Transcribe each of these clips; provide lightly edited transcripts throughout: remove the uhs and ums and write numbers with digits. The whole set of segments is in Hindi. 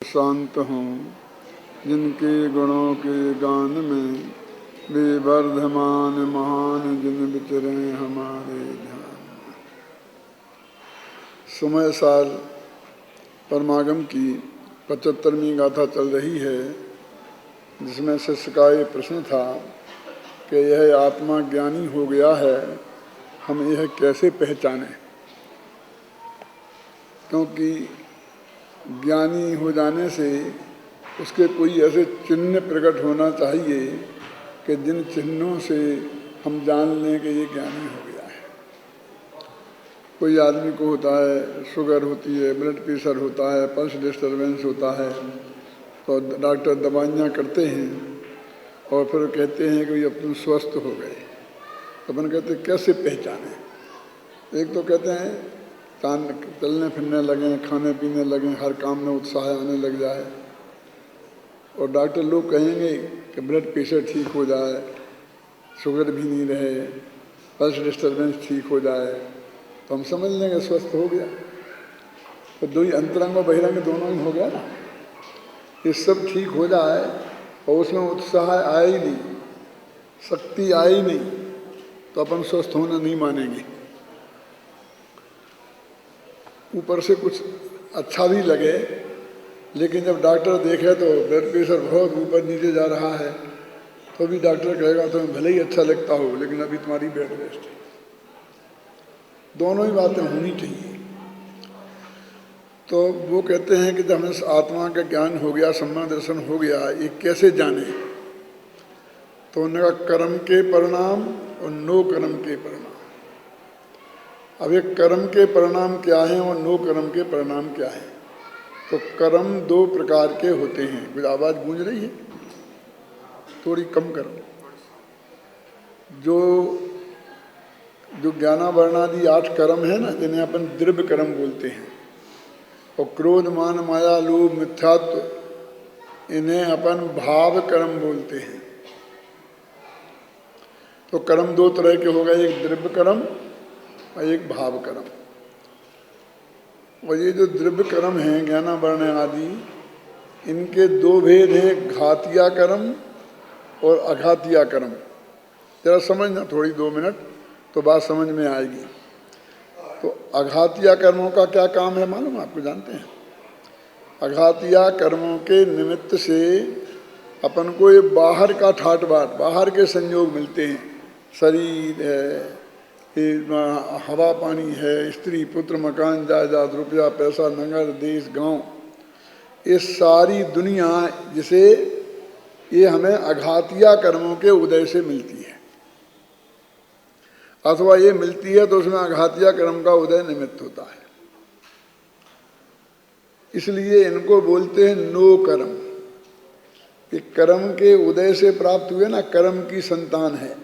शांत हों, जिनके गुणों के गान में वे वर्धमान महान जिन विचरे हमारे ध्यान। समय साल परमागम की 75वीं गाथा चल रही है, जिसमें शिष्य का ये प्रश्न था कि यह आत्मा ज्ञानी हो गया है, हम यह कैसे पहचानें। क्योंकि ज्ञानी हो जाने से उसके कोई ऐसे चिन्ह प्रकट होना चाहिए कि जिन चिन्हों से हम जान लें कि ये ज्ञानी हो गया है। कोई आदमी को होता है, शुगर होती है, ब्लड प्रेशर होता है, पल्स डिस्टर्बेंस होता है, तो डॉक्टर दवाइयाँ करते हैं और फिर कहते हैं कि अब तुम स्वस्थ हो गए। अपन कहते हैं कैसे पहचानें। एक तो कहते हैं चलने फिरने लगें, खाने पीने लगें, हर काम में उत्साह आने लग जाए। और डॉक्टर लोग कहेंगे कि ब्लड प्रेशर ठीक हो जाए, शुगर भी नहीं रहे, पल्स डिस्टर्बेंस ठीक हो जाए, तो हम समझ लेंगे स्वस्थ हो गया। तो दो ही अंतरंग और बहिरंग दोनों ही हो गया ना। ये सब ठीक हो जाए और उसमें उत्साह आए ही नहीं, शक्ति आई ही नहीं, तो अपन स्वस्थ होना नहीं मानेंगे। ऊपर से कुछ अच्छा भी लगे, लेकिन जब डॉक्टर देखे तो ब्लड प्रेशर बहुत ऊपर नीचे जा रहा है, तो भी डॉक्टर कहेगा तुम्हें भले ही अच्छा लगता हो, लेकिन अभी तुम्हारी बेड रेस्ट है। दोनों ही बातें होनी चाहिए। तो वो कहते हैं कि जब हमें आत्मा का ज्ञान हो गया, सम्मा दर्शन हो गया, ये कैसे जाने। तो उनका कर्म के परिणाम और नो कर्म के परिणाम। अब ये कर्म के परिणाम क्या हैं और नो कर्म के परिणाम क्या हैं। तो कर्म दो प्रकार के होते हैं। कुछ आवाज़ गूंज रही है, थोड़ी कम करो। जो ज्ञानावरणादि 8 कर्म है ना, जिन्हें अपन द्रव्य कर्म बोलते हैं, और क्रोध मान माया लोभ मिथ्यात्व, इन्हें अपन भाव कर्म बोलते हैं। तो कर्म दो तरह के हो गए, एक द्रव्य कर्म और एक भाव कर्म। और ये जो द्रव्य कर्म हैं ज्ञानावरण आदि, इनके दो भेद हैं, घातिया कर्म और अघातिया कर्म। जरा समझना थोड़ी 2 मिनट, तो बात समझ में आएगी। तो अघातिया कर्मों का क्या काम है मालूम आपको, जानते हैं? अघातिया कर्मों के निमित्त से अपन को ये बाहर का ठाट बाट, बाहर के संयोग मिलते हैं। शरीर है, हवा पानी है, स्त्री पुत्र मकान जायदाद रुपया पैसा नगर देश गांव, ये सारी दुनिया जिसे ये हमें अघातिया कर्मों के उदय से मिलती है, अथवा ये मिलती है तो उसमें अघातिया कर्म का उदय निमित्त होता है। इसलिए इनको बोलते हैं नो कर्म। ये कर्म के उदय से प्राप्त हुए ना, कर्म की संतान है।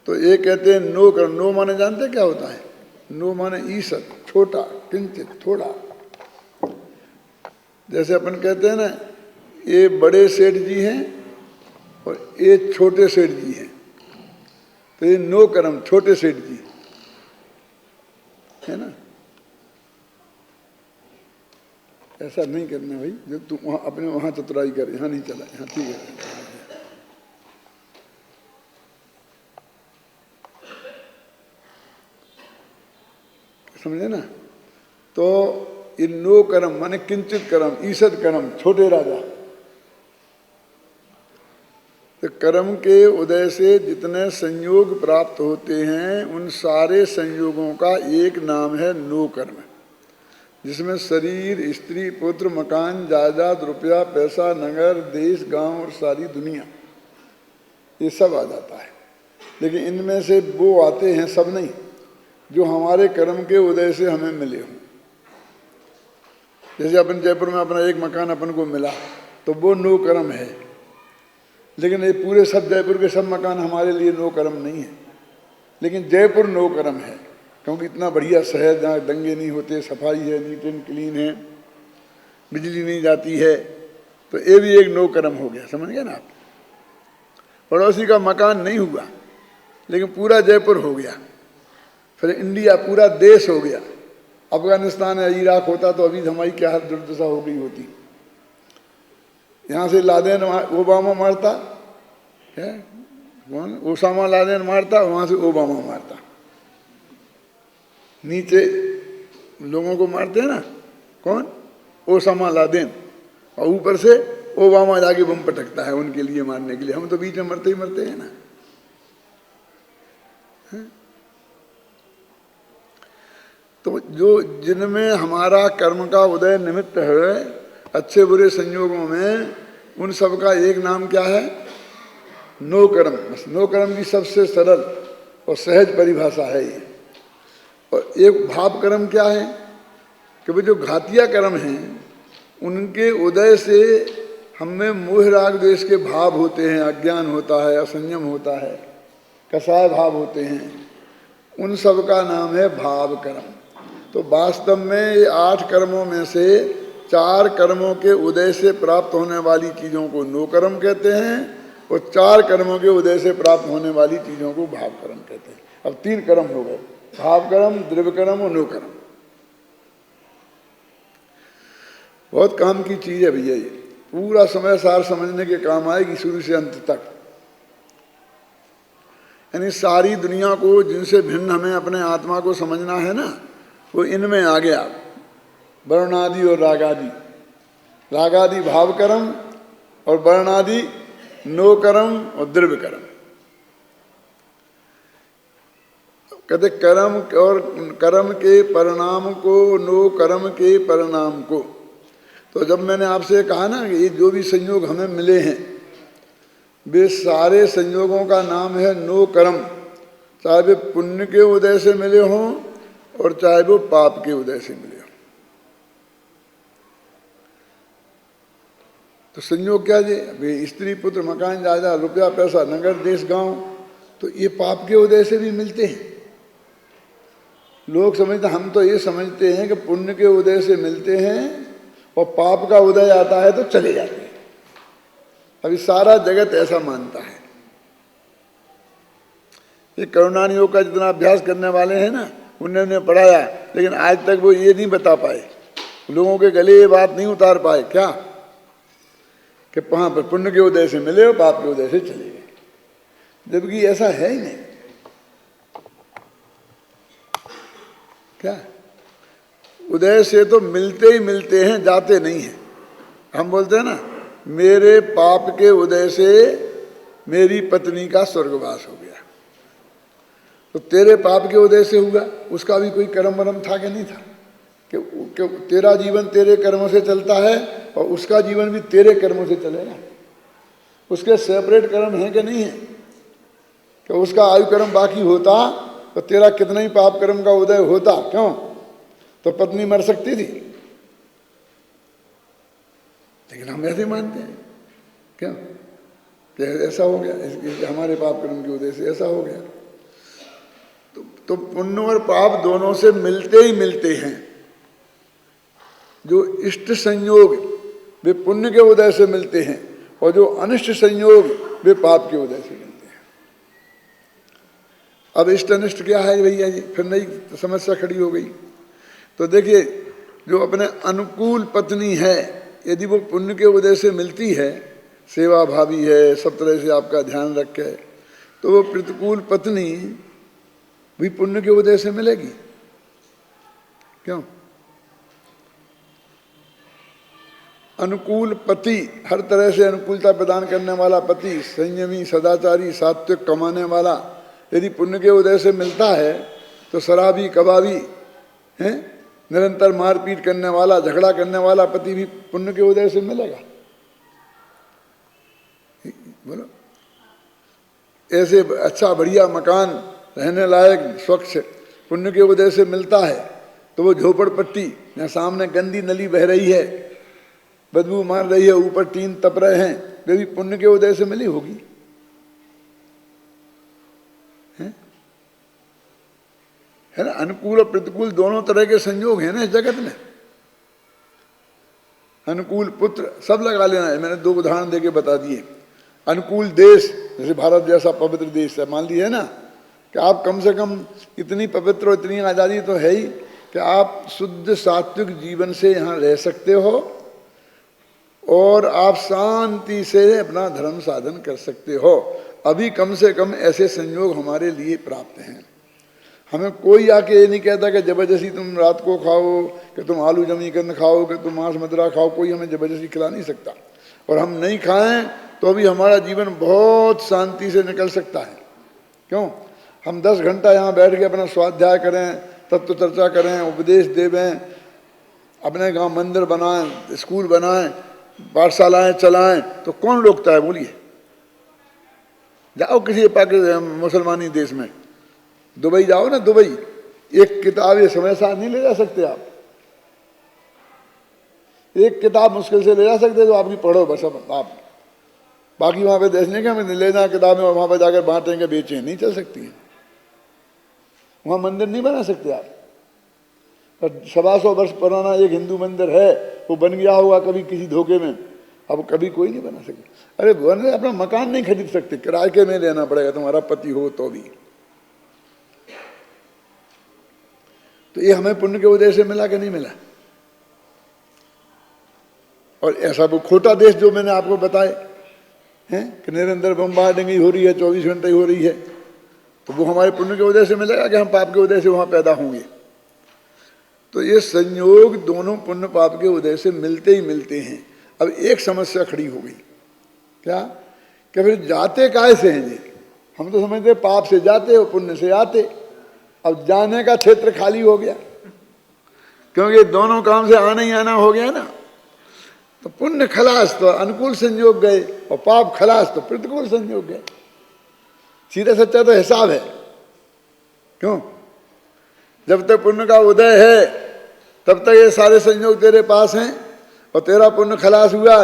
तो ये कहते हैं नो कर्म। नो माने जानते क्या होता है? नो माने ईसत, छोटा, किंचित, थोड़ा। जैसे अपन कहते हैं ना, ये बड़े सेठ जी हैं और ये छोटे सेठ जी हैं, तो ये नो कर्म, छोटे सेठ जी है ना। ऐसा नहीं करना भाई, जो तुम वहाँ अपने वहाँ चतुराई कर, यहाँ नहीं चला, यहाँ ठीक है। समझे ना। तो ये नो कर्म माने किंचित कर्म, ईसद कर्म, छोटे राजा। तो कर्म के उदय से जितने संयोग प्राप्त होते हैं, उन सारे संयोगों का एक नाम है नो कर्म, जिसमें शरीर स्त्री पुत्र मकान जायदाद रुपया पैसा नगर देश गांव और सारी दुनिया, ये सब आ जाता है। लेकिन इनमें से वो आते हैं, सब नहीं, जो हमारे कर्म के उदय से हमें मिले हों। जैसे अपन जयपुर में अपना एक मकान अपन को मिला, तो वो नो कर्म है। लेकिन ये पूरे सब जयपुर के सब मकान हमारे लिए नो कर्म नहीं है। लेकिन जयपुर नो कर्म है, क्योंकि इतना बढ़िया शहर जहाँ दंगे नहीं होते, सफाई है, नीट एंड क्लीन है, बिजली नहीं जाती है, तो ये भी एक नो कर्म हो गया। समझ गए ना आप। पड़ोसी का मकान नहीं हुआ, लेकिन पूरा जयपुर हो गया, फिर इंडिया पूरा देश हो गया, अफगानिस्तान या इराक होता तो अभी हमारी क्या हाल दुर्दशा हो गई होती। यहाँ से लादेन ओबामा मारता है, कौन ओसामा लादेन मारता, वहाँ से ओबामा मारता। नीचे लोगों को मारते हैं ना, कौन ओसामा लादेन, और ऊपर से ओबामा जाके बम पटकता है उनके लिए मारने के लिए। हम तो बीच में मरते ही मरते हैं ना। तो जो जिनमें हमारा कर्म का उदय निमित्त है, अच्छे बुरे संयोगों में, उन सब का एक नाम क्या है? नो कर्म। बस नो कर्म की सबसे सरल और सहज परिभाषा है ये। और एक भाव कर्म क्या है कि वो जो घातिया कर्म हैं, उनके उदय से हमें मोह राग द्वेष के भाव होते हैं, अज्ञान होता है, असंयम होता है, कसाय भाव होते हैं, उन सब का नाम है भाव कर्म। तो वास्तव में ये 8 कर्मों में से 4 कर्मों के उदय से प्राप्त होने वाली चीज़ों को नो कर्म कहते हैं, और 4 कर्मों के उदय से प्राप्त होने वाली चीज़ों को भाव कर्म कहते हैं। अब 3 कर्म हो गए, भाव कर्म, द्रव्य कर्म और नो कर्म। बहुत काम की चीज़ है भैया ये, पूरा समय सार समझने के काम आएगी शुरू से अंत तक। यानी सारी दुनिया को जिनसे भिन्न हमें अपने आत्मा को समझना है ना, वो इनमें आ गया। वर्णादि और रागादि, रागादि भाव कर्म और वर्णादि नो कर्म और द्रव्य कर्म। कहते कर्म और कर्म के परिणाम को, नो कर्म के परिणाम को। तो जब मैंने आपसे कहा ना कि ये जो भी संयोग हमें मिले हैं, वे सारे संयोगों का नाम है नो कर्म, चाहे वे पुण्य के उदय से मिले हों और चाहे वो पाप के उदय से मिले हों। तो संयोग क्या जी? वे स्त्री पुत्र मकान जायदाद रुपया पैसा नगर देश गांव, तो ये पाप के उदय से भी मिलते हैं। लोग समझते, हम तो ये समझते हैं कि पुण्य के उदय से मिलते हैं और पाप का उदय आता है तो चले जाते हैं। अभी सारा जगत ऐसा मानता है। ये करुणान योग का जितना अभ्यास करने वाले हैं ना, उन्होंने पढ़ाया, लेकिन आज तक वो ये नहीं बता पाए, लोगों के गले ये बात नहीं उतार पाए क्या कि वहाँ पर पुण्य के उदय से मिले और पाप के उदय से चले गए, जबकि ऐसा है ही नहीं। क्या उदय से तो मिलते ही मिलते हैं, जाते नहीं हैं। हम बोलते हैं ना, मेरे पाप के उदय से मेरी पत्नी का स्वर्गवास हो गया, तो तेरे पाप के उदय से हुआ, उसका भी कोई कर्म वरम था कि नहीं था? कि तेरा जीवन तेरे कर्मों से चलता है और उसका जीवन भी तेरे कर्मों से चलेगा। उसके सेपरेट कर्म हैं कि नहीं है? कि उसका आयु कर्म बाकी होता तो तेरा कितना ही पाप कर्म का उदय होता, क्यों? तो पत्नी मर सकती थी। लेकिन हम ऐसे मानते हैं, क्यों? कि ऐसा हो गया, इसके हमारे पाप कर्म के उदय से ऐसा हो गया। तो पुण्य और पाप दोनों से मिलते ही मिलते हैं। जो इष्ट संयोग वे पुण्य के उदय से मिलते हैं, और जो अनिष्ट संयोग वे पाप के उदय से मिलते हैं। अब इष्ट अनिष्ट क्या है भैया जी? फिर नई समस्या खड़ी हो गई। तो देखिए, जो अपने अनुकूल पत्नी है, यदि वो पुण्य के उदय से मिलती है, सेवा भावी है, सब तरह से आपका ध्यान रखे, तो वो प्रतिकूल पत्नी भी पुण्य के उदय से मिलेगी। क्यों? अनुकूल पति, हर तरह से अनुकूलता प्रदान करने वाला पति, संयमी, सदाचारी, सात्विक, कमाने वाला, यदि पुण्य के उदय से मिलता है, तो शराबी, कबाबी हैं, निरंतर मारपीट करने वाला, झगड़ा करने वाला पति भी पुण्य के उदय से मिलेगा। बोलो, ऐसे अच्छा बढ़िया मकान, रहने लायक, स्वच्छ, पुण्य के उदय से मिलता है, तो वो झोपड़पट्टी, यहाँ सामने गंदी नली बह रही है, बदबू मार रही है, ऊपर टीन तप रहे हैं, वे भी पुण्य के उदय से मिली होगी। है ना? अनुकूल और प्रतिकूल दोनों तरह के संयोग हैं ना इस जगत में। अनुकूल पुत्र सब लगा लेना है, मैंने 2 उदाहरण देके बता दिए। अनुकूल देश, जैसे भारत जैसा पवित्र देश है, मान लिया है ना कि आप कम से कम इतनी पवित्र और इतनी आज़ादी तो है ही कि कि आप शुद्ध सात्विक जीवन से यहाँ रह सकते हो और आप शांति से अपना धर्म साधन कर सकते हो। अभी कम से कम ऐसे संयोग हमारे लिए प्राप्त हैं। हमें कोई आके ये नहीं कहता कि जबरदस्ती तुम रात को खाओ, कि तुम आलू जमीकंद खाओ, कि तुम मांस मदिरा खाओ। कोई हमें जबरदस्ती खिला नहीं सकता। और हम नहीं खाएं तो भी हमारा जीवन बहुत शांति से निकल सकता है। क्यों? हम 10 घंटा यहाँ बैठ के अपना स्वाध्याय करें, तत्व चर्चा करें, उपदेश देवें, अपने गांव मंदिर बनाएं, स्कूल बनाएं, पाठशालाएं चलाएं, तो कौन रोकता है? बोलिए। जाओ किसी पाकिस्तान मुसलमानी देश में, दुबई जाओ ना, दुबई, एक किताब ये समय साथ नहीं ले जा सकते आप। एक किताब मुश्किल से ले जा सकते, तो आपकी पढ़ो बस आप। बाकी वहां पे देखने के हमें ले जाना किताबें और वहां पर जाकर बांटेंगे, बेचें, नहीं चल सकती है। वहां मंदिर नहीं बना सकते आप। पर 125 वर्ष पुराना एक हिंदू मंदिर है, वो बन गया होगा कभी किसी धोखे में, अब कभी कोई नहीं बना सकता। अरे बने अपना मकान नहीं खरीद सकते, किराए के में लेना पड़ेगा, तुम्हारा पति हो तो भी। तो ये हमें पुण्य के उदय से मिला कि नहीं मिला? और ऐसा वो खोटा देश जो मैंने आपको बताए हैं कि निरंतर बम्बार्डिंग हो रही है, 24 घंटे हो रही है, तो वो हमारे पुण्य के उदय से मिलेगा कि हम पाप के उदय से वहां पैदा होंगे? तो ये संयोग दोनों पुण्य पाप के उदय से मिलते ही मिलते हैं। अब एक समस्या खड़ी हो गई, क्या? कि फिर जाते काहे से हैं जी? हम तो समझते पाप से जाते और पुण्य से आते। अब जाने का क्षेत्र खाली हो गया, क्योंकि दोनों काम से आना ही आना हो गया ना। तो पुण्य खलास तो अनुकूल संयोग गए, और पाप खलास तो प्रतिकूल संयोग गए। सीधा सच्चा तो हिसाब है। क्यों? जब तक पुण्य का उदय है तब तक ये सारे संयोग तेरे पास हैं, और तेरा पुण्य खलास हुआ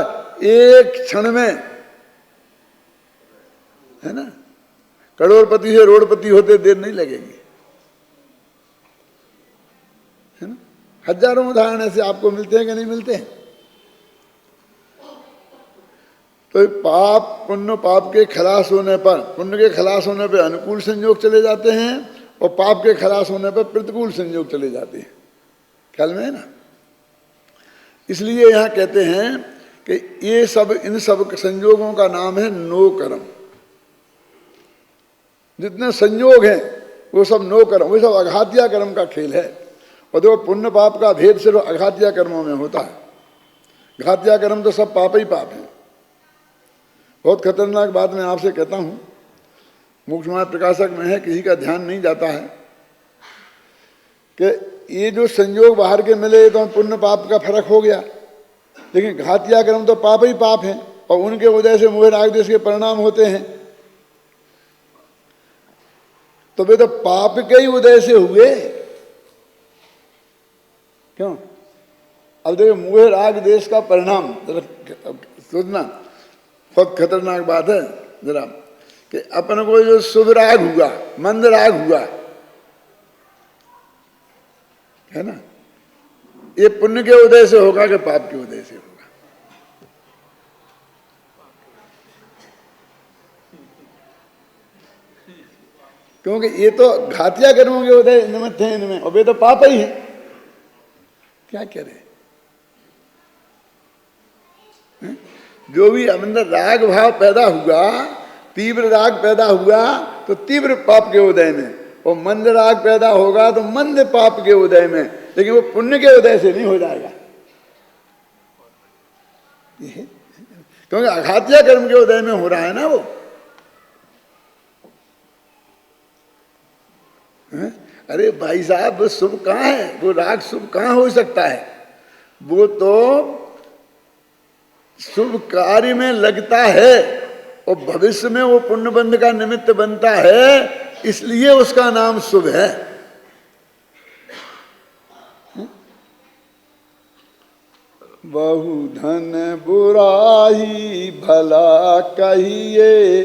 एक क्षण में, है ना? करोड़पति से रोड़पति होते देर नहीं लगेगी, है ना? हजारों उदाहरण ऐसे आपको मिलते हैं कि नहीं मिलते हैं? तो पाप पुण्य, पाप के खलास होने पर, पुण्य के खलास होने पर अनुकूल संयोग चले जाते हैं, और पाप के खलास होने पर प्रतिकूल संयोग चले जाते हैं। ख्याल में है ना? इसलिए यहां कहते हैं कि ये सब, इन सब संयोगों का नाम है नो कर्म। जितने संयोग हैं वो सब नो कर्म, वो सब अघातिया कर्म का खेल है। और देखो पुण्य पाप का भेद सिर्फ अघातिया कर्मों में होता है। घातिया कर्म तो सब पाप ही पाप है। बहुत खतरनाक बात मैं आपसे कहता हूं, मोक्षमार्ग प्रकाशक में है, किसी का ध्यान नहीं जाता है कि ये जो संयोग बाहर के मिले तो पुण्य पाप का फर्क हो गया, लेकिन घातिया कर्म तो पाप ही पाप हैं, और उनके वजह से मोह राग द्वेष के परिणाम होते हैं। तो वे तो पाप के ही उदय से हुए। क्यों? अब देखो, मोह राग द्वेष का परिणाम सोचना, बहुत खतरनाक बात है जरा, कि अपन को जो शुभ राग हुआ, मंद राग हुआ, है ना, ये पुण्य के उदय से होगा कि पाप के उदय से होगा? क्योंकि ये तो घातिया कर्मों के उदय निमित्त हैं इनमें, और वे तो पाप ही हैं। क्या कह रहे? जो भी अंदर राग भाव पैदा हुआ, तीव्र राग पैदा हुआ तो तीव्र पाप के उदय में, और मंद राग पैदा होगा तो मंद पाप के उदय में, लेकिन वो पुण्य के उदय से नहीं हो जाएगा। क्योंकि अघातिया कर्म के उदय में हो रहा है ना वो। अरे भाई साहब, वो शुभ कहाँ है? वो राग शुभ कहाँ हो सकता है? वो तो शुभ कार्य में लगता है, और भविष्य में वो पुण्य बंध का निमित्त बनता है, इसलिए उसका नाम शुभ है। बहु धन बुराई भला कहिए,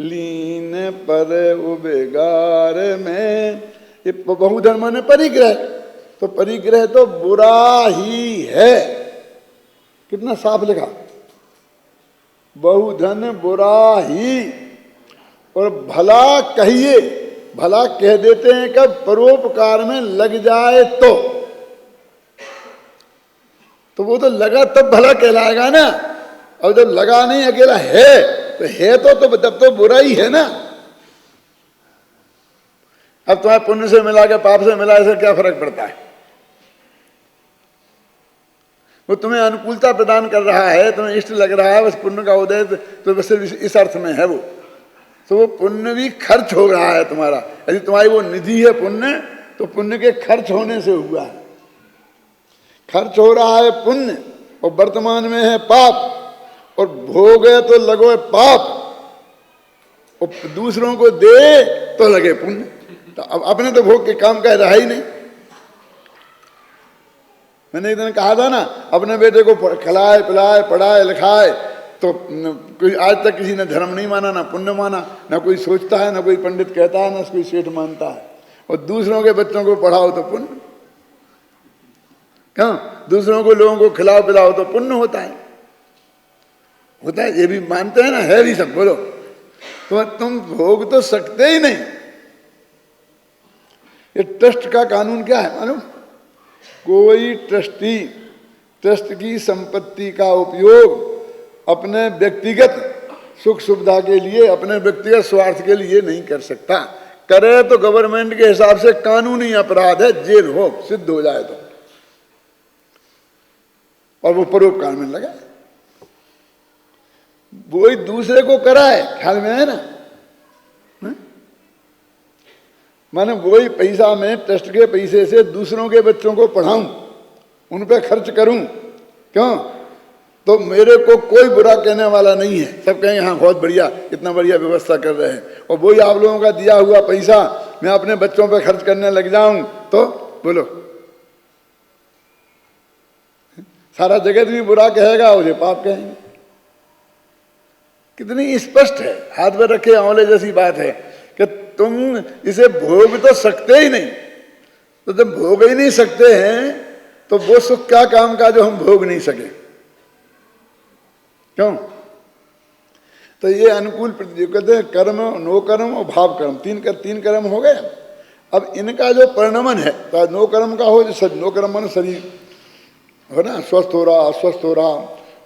लीन पर उबेगार में। ये बहुधन माने परिग्रह, तो परिग्रह तो बुरा ही है। कितना साफ लिखा, बहुधन बुरा ही, और भला कहिए, भला कह देते हैं कब? परोपकार में लग जाए तो। तो वो तो लगा तब भला कहलाएगा ना। अब जब लगा नहीं, अकेला है, तो है तो तब तो बुरा ही है ना। अब तुम्हें पुण्य से मिला के पाप से मिला, इससे क्या फर्क पड़ता है? वो तुम्हें अनुकूलता प्रदान कर रहा है, तुम्हें इष्ट लग रहा है, बस पुण्य का उदय तो बस इस अर्थ में है वो। तो वो पुण्य भी खर्च हो रहा है तुम्हारा। यदि तुम्हारी वो निधि है पुण्य, तो पुण्य के खर्च होने से हुआ है। खर्च हो रहा है पुण्य, और वर्तमान में है पाप, और भोगे तो लगो पाप, और दूसरों को दे तो लगे पुण्य। तो अब अपने तो भोग के काम का रहा ही नहीं। मैंने एक दिन कहा था ना, अपने बेटे को खिलाए पिलाए पढ़ाए लिखाए, तो कोई आज तक किसी ने धर्म नहीं माना, ना पुण्य माना, ना कोई सोचता है, ना कोई पंडित कहता है, ना कोई सेठ मानता है। और दूसरों के बच्चों को पढ़ाओ तो पुण्य, क्यों? दूसरों को लोगों को खिलाओ पिलाओ तो पुण्य होता है। होता है, ये भी मानते हैं ना, है भी सब। बोलो तो तुम भोग तो सकते ही नहीं। ये ट्रस्ट का कानून क्या है मालूम? कोई ट्रस्टी ट्रस्ट की संपत्ति का उपयोग अपने व्यक्तिगत सुख सुविधा के लिए, अपने व्यक्तिगत स्वार्थ के लिए नहीं कर सकता। करे तो गवर्नमेंट के हिसाब से कानूनी अपराध है, जेल हो, सिद्ध हो जाए तो। और वो परोपकार में लगा, वो ही दूसरे को कराए, ख्याल में है ना? माने वही पैसा में, ट्रस्ट के पैसे से दूसरों के बच्चों को पढ़ाऊं, उन पे खर्च करूं, क्यों? तो मेरे को कोई बुरा कहने वाला नहीं है। सब कहेंगे हाँ बहुत बढ़िया, इतना बढ़िया व्यवस्था कर रहे हैं। और वही आप लोगों का दिया हुआ पैसा मैं अपने बच्चों पे खर्च करने लग जाऊं तो बोलो, सारा जगत भी बुरा कहेगा, मुझे पाप कहेंगे। कितनी स्पष्ट है, हाथ में रखे आंवले जैसी बात है कि तुम इसे भोग तो सकते ही नहीं। तो जब भोग ही नहीं सकते हैं तो वो सुख क्या काम का जो हम भोग नहीं सके, क्यों? तो ये अनुकूल कहते हैं कर्म, नो कर्म और भाव कर्म, तीन कर्म हो गए। अब इनका जो परिणमन है, तो नो कर्म का हो, नो कर्म मन शरीर हो ना, स्वस्थ हो रहा अस्वस्थ हो रहा,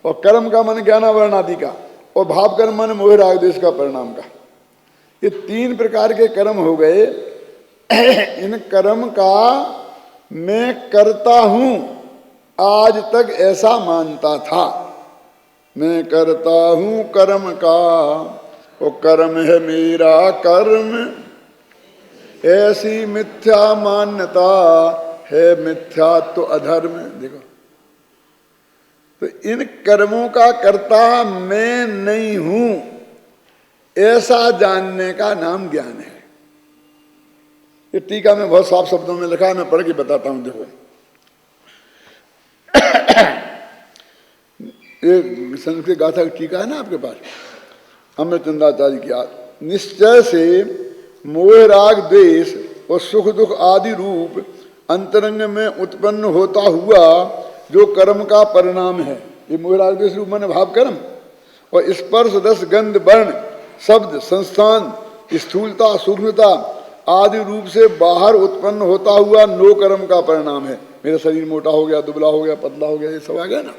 और कर्म का मन ज्ञानावरण आदि का, और भाव कर्म मन मोह राग द्वेष का परिणाम का। ये 3 प्रकार के कर्म हो गए। इन कर्म का मैं करता हूं, आज तक ऐसा मानता था। मैं करता हूं कर्म का, वो कर्म है मेरा कर्म, ऐसी मिथ्या मान्यता है मिथ्या तो अधर्म। देखो, तो इन कर्मों का कर्ता मैं नहीं हूं, ऐसा जानने का नाम ज्ञान है। ये टीका में बहुत साफ शब्दों में लिखा है, मैं पढ़ के बताता हूं। देखो, ये संस्कृत गाथा की टीका है ना आपके पास, अमृतचंद्राचार्य की। निश्चय से मोह राग द्वेष और सुख दुख आदि रूप अंतरंग में उत्पन्न होता हुआ जो कर्म का परिणाम है, ये मोह राग द्वेष रूप माने भाव कर्म, और स्पर्श रस गंध वर्ण शब्द संस्थान स्थूलता सूक्ष्मता आदि रूप से बाहर उत्पन्न होता हुआ नो कर्म का परिणाम है। मेरा शरीर मोटा हो गया, दुबला हो गया, पतला हो गया, ये सब आ गया ना।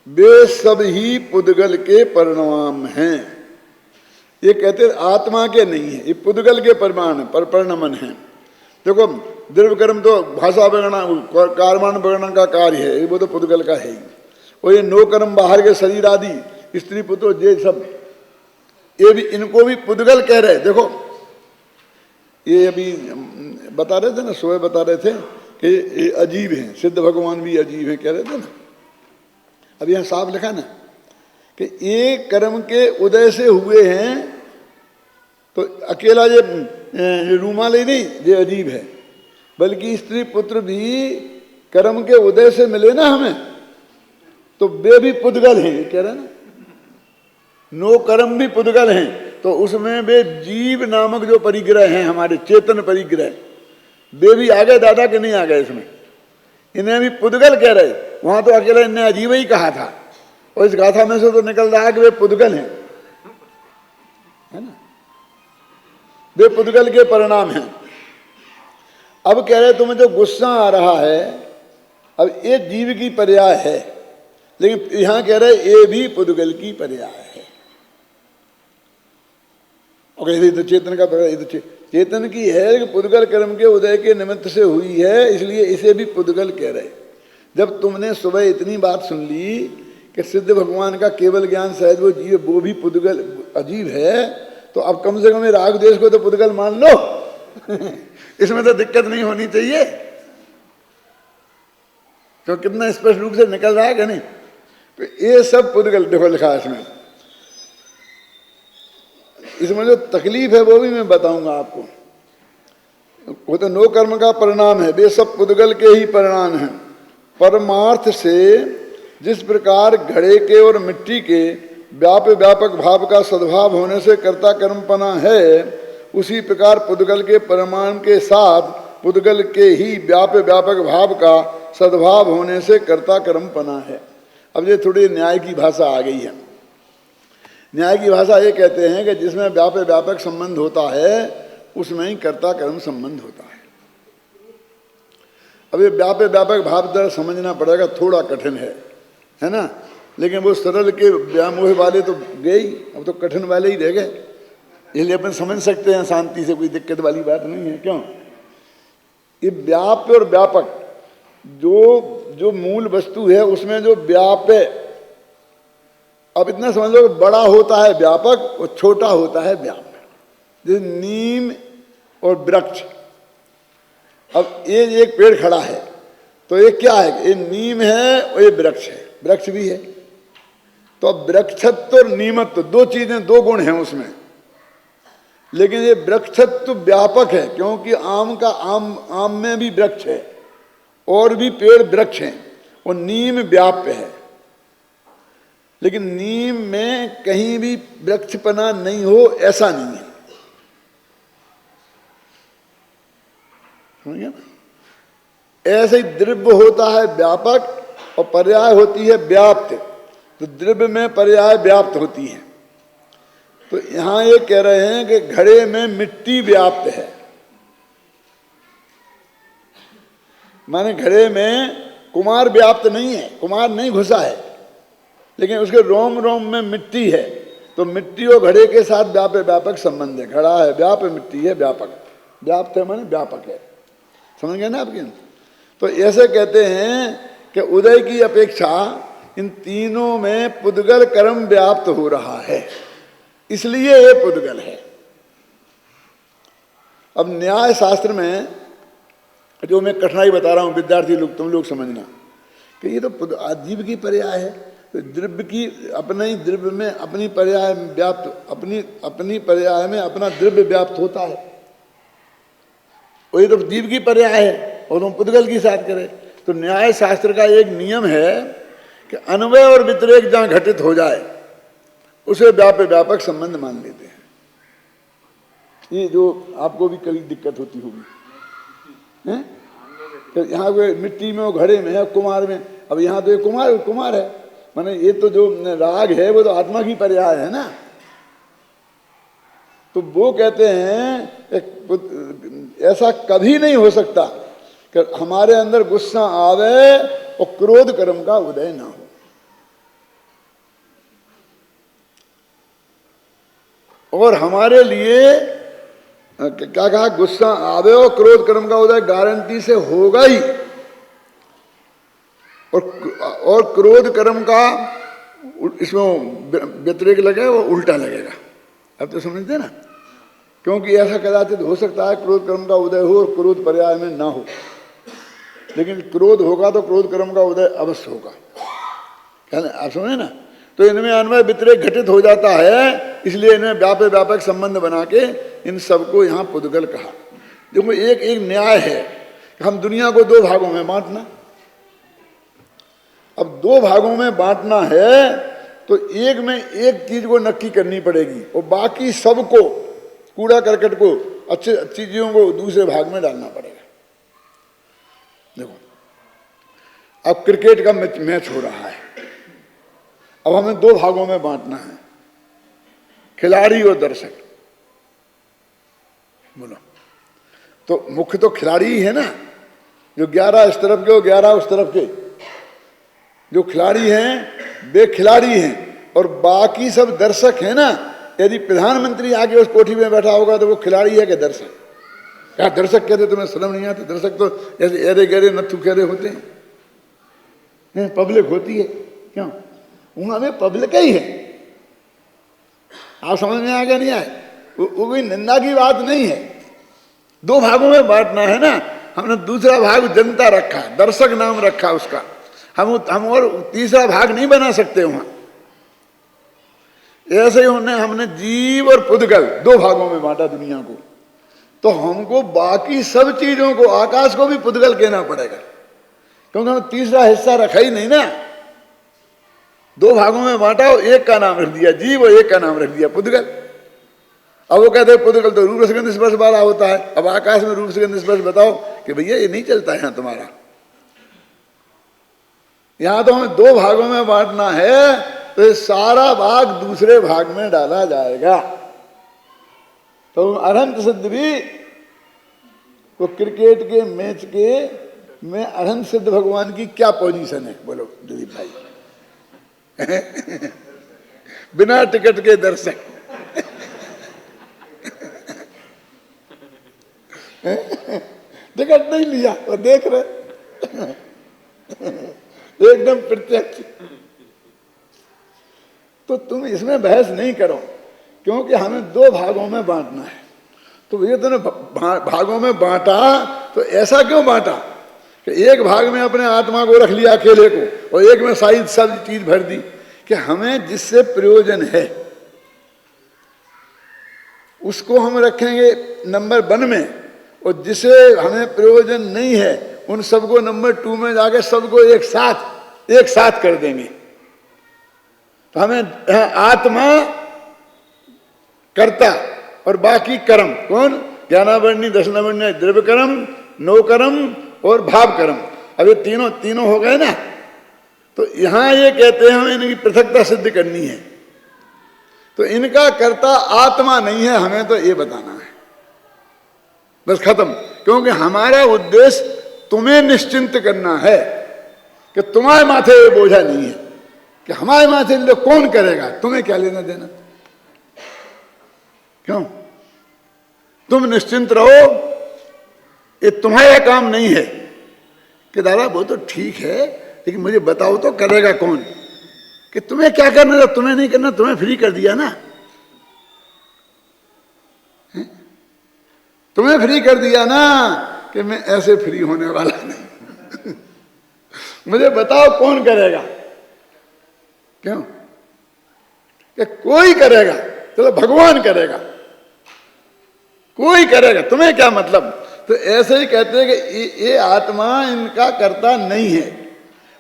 वे सब ही पुद्गल के परिणाम हैं। ये कहते हैं आत्मा के नहीं है, ये पुद्गल के परिणामन है। देखो, द्रव्य कर्म तो भाषा विगणन कार्यान विगणन का कार्य है, वो तो पुद्गल का है ही। और ये नो कर्म बाहर के शरीर आदि स्त्री पुत्र ये सब, ये भी इनको भी पुद्गल कह रहे। देखो, ये अभी बता रहे थे ना, सोए बता रहे थे कि ये अजीब हैं, सिद्ध भगवान भी अजीब हैं कह रहे थे ना। अब यहाँ साफ लिखा ना कि ये कर्म के उदय से हुए हैं, तो अकेला ये रूमाल ही नहीं ये अजीब है, बल्कि स्त्री पुत्र भी कर्म के उदय से मिले ना हमें, तो वे भी पुद्गल हैं, ये कह रहे ना। नो कर्म भी पुद्गल हैं, तो उसमें वे जीव नामक जो परिग्रह हैं, हमारे चेतन परिग्रह, वे भी आ गए दादा के नहीं आ गए इसमें, इन्हें भी पुद्गल कह रहे। वहां तो अकेला इन्हें अजीब ही कहा था, और इस गाथा में से तो निकल रहा है कि वे पुद्गल हैं, है ना, वे पुद्गल के परिणाम हैं। अब कह रहे तुम्हें जो गुस्सा आ रहा है अब ये जीव की पर्याय है, लेकिन यहां कह रहे ये भी पुद्गल की पर्याय है। और ये तो चेतन का पर्याय, ये तो चेतन की है कि पुद्गल कर्म के उदय के निमित्त से हुई है, इसलिए इसे भी पुद्गल कह रहे। जब तुमने सुबह इतनी बात सुन ली कि सिद्ध भगवान का केवल ज्ञान सहज वो जीव, वो भी पुद्गल अजीब है, तो अब कम से कम राग देश को तो पुद्गल मान लो। इसमें तो दिक्कत नहीं होनी चाहिए, तो कितना स्पष्ट रूप से निकल रहा है कि नहीं। तो ये सब पुद्गल देखो लिखा है इसमें जो तकलीफ है वो भी मैं बताऊंगा आपको। वो तो नो कर्म का परिणाम है, वे सब पुद्गल के ही परिणाम हैं। परमार्थ से जिस प्रकार घड़े के और मिट्टी के व्यापक भाव का सद्भाव होने से कर्ता कर्मपना है, उसी प्रकार पुद्गल के परिमाण के साथ पुद्गल के ही व्यापक भाव का सद्भाव होने से कर्ता कर्मपना है। अब ये थोड़ी न्याय की भाषा आ गई है। न्याय की भाषा ये कहते हैं कि जिसमें व्यापक संबंध होता है उसमें ही कर्ता कर्म संबंध होता है। अब ये व्यापक भाव दर समझना पड़ेगा, थोड़ा कठिन है ना, लेकिन वो सरल के व्यामोह वाले तो गए, अब तो कठिन वाले ही रह गए, इसलिए अपन समझ सकते हैं शांति से, कोई दिक्कत वाली बात नहीं है। क्यों? ये व्याप्य और व्यापक जो मूल वस्तु है उसमें जो व्याप्य, अब इतना समझ लो बड़ा होता है व्यापक और छोटा होता है व्याप्य। जैसे नीम और वृक्ष, अब ये एक पेड़ खड़ा है तो ये क्या है, ये नीम है और ये वृक्ष है, वृक्ष भी है। तो अब वृक्षत्व और नीमत्व दो चीजें, दो गुण हैं उसमें, लेकिन ये वृक्षत्व व्यापक है क्योंकि आम में भी वृक्ष है और भी पेड़ वृक्ष हैं, और नीम व्याप्य है। लेकिन नीम में कहीं भी वृक्षपना नहीं हो ऐसा नहीं है, समझ गया ना। ऐसे ही द्रव्य होता है व्यापक और पर्याय होती है व्याप्त, तो द्रव्य में पर्याय व्याप्त होती है। तो यहां ये कह रहे हैं कि घड़े में मिट्टी व्याप्त है, माने घड़े में कुमार व्याप्त नहीं है, कुमार नहीं घुसा है, लेकिन उसके रोम रोम में मिट्टी है, तो मिट्टी और घड़े के साथ व्यापक संबंध है। घड़ा है व्याप्य, मिट्टी है व्यापक, व्याप्त है माने व्यापक है, समझ गए ना आपके। तो ऐसे कहते हैं कि उदय की अपेक्षा इन तीनों में पुद्गल कर्म व्याप्त हो रहा है, इसलिए ये पुद्गल है। अब न्याय शास्त्र में जो मैं कठिनाई बता रहा हूं, विद्यार्थी लोग तुम लोग समझना कि ये तो जीव की पर्याय है, तो द्रव्य की अपने ही द्रव्य में अपनी पर्याय व्याप्त, अपनी पर्याय में अपना द्रव्य व्याप्त होता है, वही तो जीव की पर्याय है, और तुम पुद्गल की साथ करें। तो न्याय शास्त्र का एक नियम है कि अन्वय और व्यतिरेक जहां घटित हो जाए उसे व्यापक संबंध मान लेते हैं। ये जो आपको भी कभी दिक्कत होती होगी, तो यहाँ कोई मिट्टी में, वो घड़े में है, कुमार में, अब यहाँ तो ये कुमार है, माने ये तो जो राग है वो तो आत्मा की पर्याय है ना। तो वो कहते हैं ऐसा कभी नहीं हो सकता कि हमारे अंदर गुस्सा आवे और क्रोध कर्म का उदय ना हो। और हमारे लिए क्या कहा, गुस्सा आवे और क्रोध कर्म का उदय गारंटी से होगा ही, और क्रोध कर्म का इसमें व्यतिरेक लगेगा, वो उल्टा लगेगा। अब तो समझते ना, क्योंकि ऐसा कदाचित हो सकता है क्रोध कर्म का उदय हो और क्रोध पर्याय में ना हो, लेकिन क्रोध होगा तो क्रोध कर्म का उदय अवश्य होगा, है ना। आप समझे ना। तो इनमें अन्वय व्यतिरेक घटित हो जाता है, इसलिए इन्हें व्यापक संबंध बना के इन सबको यहाँ पुद्गल कहा। देखो एक न्याय है कि हम दुनिया को दो भागों में बांटना। अब दो भागों में बांटना है तो एक में एक चीज को नक्की करनी पड़ेगी और बाकी सबको, कूड़ा करकट को, अच्छी चीजों को दूसरे भाग में डालना पड़ेगा। देखो अब क्रिकेट का मैच हो रहा है, अब हमें दो भागों में बांटना है, खिलाड़ी और दर्शक। बोलो, तो मुख्य तो खिलाड़ी ही है ना, जो 11 इस तरफ के और 11 उस तरफ के, जो खिलाड़ी हैं वे खिलाड़ी हैं और बाकी सब दर्शक हैं ना। यदि प्रधानमंत्री आके उस कोठी में बैठा होगा तो वो खिलाड़ी है कि दर्शक? क्या दर्शक कहते तुम्हें शर्म नहीं आती? दर्शक तो ऐसे एरे गहरे नत्थु खेरे होते हैं, पब्लिक होती है। क्यों? वहां में पब्लिक ही है। आप समझ में आ गया नहीं आए? वो कोई निंदा की बात नहीं है। 2 भागों में बांटना है ना। हमने दूसरा भाग जनता रखा, दर्शक नाम रखा उसका। हम और तीसरा भाग नहीं बना सकते वहां। ऐसे ही हमने जीव और पुद्गल 2 भागों में बांटा दुनिया को। तो हमको बाकी सब चीजों को, आकाश को भी पुद्गल कहना पड़ेगा, क्योंकि हम तीसरा हिस्सा रखा ही नहीं ना। 2 भागों में बांटा और एक का नाम रख दिया जीव और एक का नाम रख दिया पुद्गल। अब वो कहते हैं पुद्गल तो रूप रसगंध स्पर्श वाला होता है। अब आकाश में रूप रसगंध स्पर्श बताओ कि भैया ये नहीं चलता है तुम्हारा। यहां तो हमें 2 भागों में बांटना है, तो ये सारा भाग दूसरे भाग में डाला जाएगा। तो अनंत सिद्ध भी, वो क्रिकेट के मैच के में अनंत सिद्ध भगवान की क्या पोजीशन है बोलो दिलीप भाई? बिना टिकट के दर्शक। टिकट नहीं लिया, वो देख रहे एकदम प्रत्यक्ष। तो तुम इसमें बहस नहीं करो, क्योंकि हमें 2 भागों में बांटना है। तो ये तो भागों में बांटा, तो ऐसा क्यों बांटा कि एक भाग में अपने आत्मा को रख लिया अकेले को और एक में सारी सब चीज भर दी, कि हमें जिससे प्रयोजन है उसको हम रखेंगे नंबर 1 में, और जिसे हमें प्रयोजन नहीं है उन सबको नंबर 2 में जाके सबको एक साथ कर देंगे। तो हमें आत्मा कर्ता और बाकी कर्म कौन? ज्ञानावरणी, दर्शनावरणी, द्रव्य कर्म, नो कर्म और भाव कर्म। अब ये तीनों हो गए ना। तो यहां ये कहते हैं हमें इनकी पृथकता सिद्ध करनी है। तो इनका कर्ता आत्मा नहीं है, हमें तो ये बताना है, बस खत्म। क्योंकि हमारा उद्देश्य तुम्हें निश्चिंत करना है कि तुम्हारे माथे ये बोझा नहीं है कि हमारे माथे ले कौन करेगा, तुम्हें क्या लेना देना। क्यों? तुम निश्चिंत रहो, ये तुम्हारा काम नहीं है कि दादा वो तो ठीक है लेकिन मुझे बताओ तो करेगा कौन? कि तुम्हें क्या करना था, तुम्हें नहीं करना, तुम्हें फ्री कर दिया ना, तुम्हें फ्री कर दिया ना कि मैं ऐसे फ्री होने वाला नहीं। मुझे बताओ कौन करेगा? क्यों? कि कोई करेगा, चलो भगवान करेगा, कोई करेगा, तुम्हें क्या मतलब? तो ऐसे ही कहते हैं कि ये आत्मा इनका कर्ता नहीं है।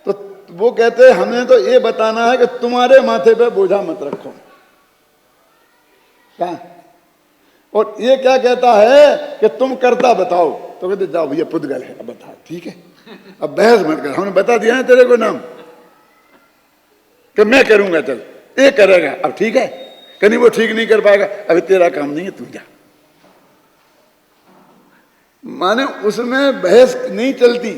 तो वो कहते हैं हमें तो ये बताना है कि तुम्हारे माथे पे बोझा मत रखो। क्या? और ये क्या कहता है कि तुम कर्ता बताओ। तो कहते जाओ भैया पुद्गल है, अब बता, ठीक है, अब बहस मत कर, हमने बता दिया है तेरे को नाम कि मैं करूंगा, चल ये करेगा, अब ठीक है। कहीं वो ठीक नहीं कर पाएगा, अभी तेरा काम नहीं है, तू जा। माने उसमें बहस नहीं चलती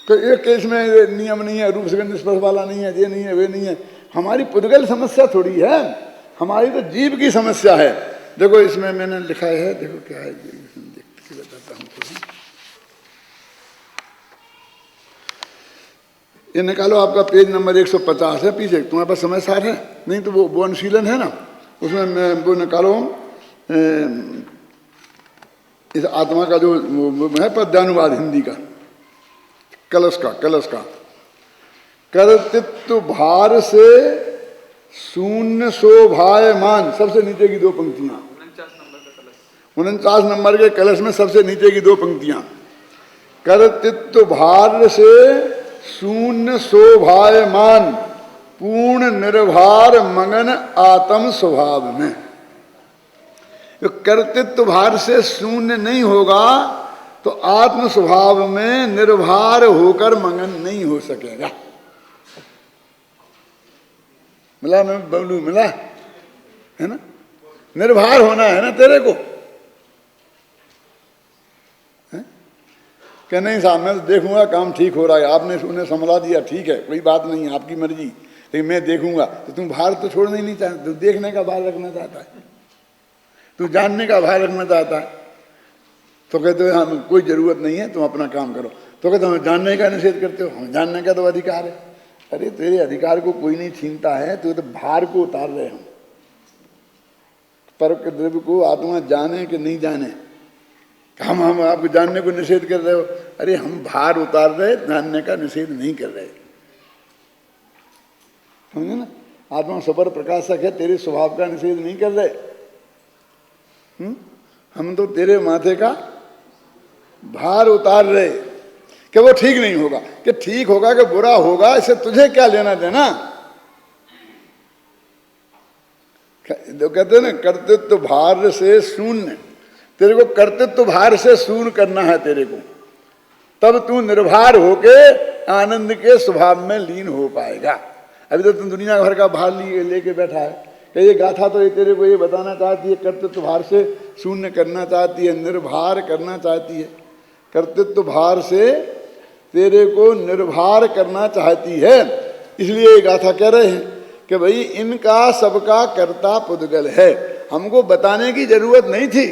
कि एक केस में नियम नहीं है, रूप रसगंध स्पर्श वाला नहीं है, ये नहीं है, वे नहीं है। हमारी पुद्गल समस्या थोड़ी है, हमारी तो जीव की समस्या है। देखो इसमें मैंने लिखा है, देखो क्या है, देख के बताता हूँ। ये निकालो, आपका पेज नंबर 150 है पीछे, तुम्हारे पास समय सार है? नहीं तो वो अनुशीलन है ना, उसमें वो निकालो इस आत्मा का जो है पद्यानुवाद हिंदी का, कलश का कर्तृत्व भार से शून्य शोभायमान, सबसे नीचे की 2 पंक्तियां, 49 नंबर के कलश में सबसे नीचे की 2 पंक्तियां, कर्तृत्व भार से शून्य शोभायमान पूर्ण निर्भार मगन आत्म स्वभाव में। तो कर्तृत्व भार से शून्य नहीं होगा तो आत्म स्वभाव में निर्भर होकर मगन नहीं हो सकेगा। मिला? मैं बबलू मिला है ना? निर्भर होना है ना तेरे को है? कि नहीं साहब मैं तो देखूंगा काम ठीक हो रहा है, आपने उन्हें संभला दिया, ठीक है कोई बात नहीं, आपकी मर्जी, लेकिन मैं देखूंगा। तो तुम भार तो छोड़ना ही नहीं चाहता, तू देखने का भार रखना चाहता है, तू जानने का भार रखना चाहता है। तो कहते हो हम कोई जरूरत नहीं है, तुम अपना काम करो। तो कहते हम जानने का निषेध करते हो, हम जानने का तो अधिकार है। अरे तेरे अधिकार को कोई नहीं छीनता है, तो भार को उतार रहे हम। तर्क द्रव्य को आत्मा जाने कि नहीं जाने, हम आपको जानने को निषेध कर रहे हो। अरे हम भार उतार रहे, जानने का निषेध नहीं कर रहे, समझे ना। आत्मा सबर प्रकाशक है, तेरे स्वभाव का निषेध नहीं कर रहे। हम तो तेरे माथे का भार उतार रहे कि वो ठीक नहीं होगा, कि ठीक होगा कि बुरा होगा, इससे तुझे क्या लेना देना। तो कहते ना कर्तृत्व भार से शून्य, तेरे को कर्तृत्व भार से शून्य करना है तेरे को, तब तू निर्भार होके आनंद के स्वभाव में लीन हो पाएगा। अभी तो तुम दुनिया भर का भार लेके बैठा है कि ये गाथा तो ये तेरे को ये बताना चाहती है, कर्तृत्व भार से शून्य करना चाहती है, निर्भार करना चाहती है। कर्तृत्व भार से तेरे को निर्भार करना चाहती है, इसलिए ये गाथा कह रहे हैं कि भाई इनका सबका कर्ता पुद्गल है। हमको बताने की जरूरत नहीं थी,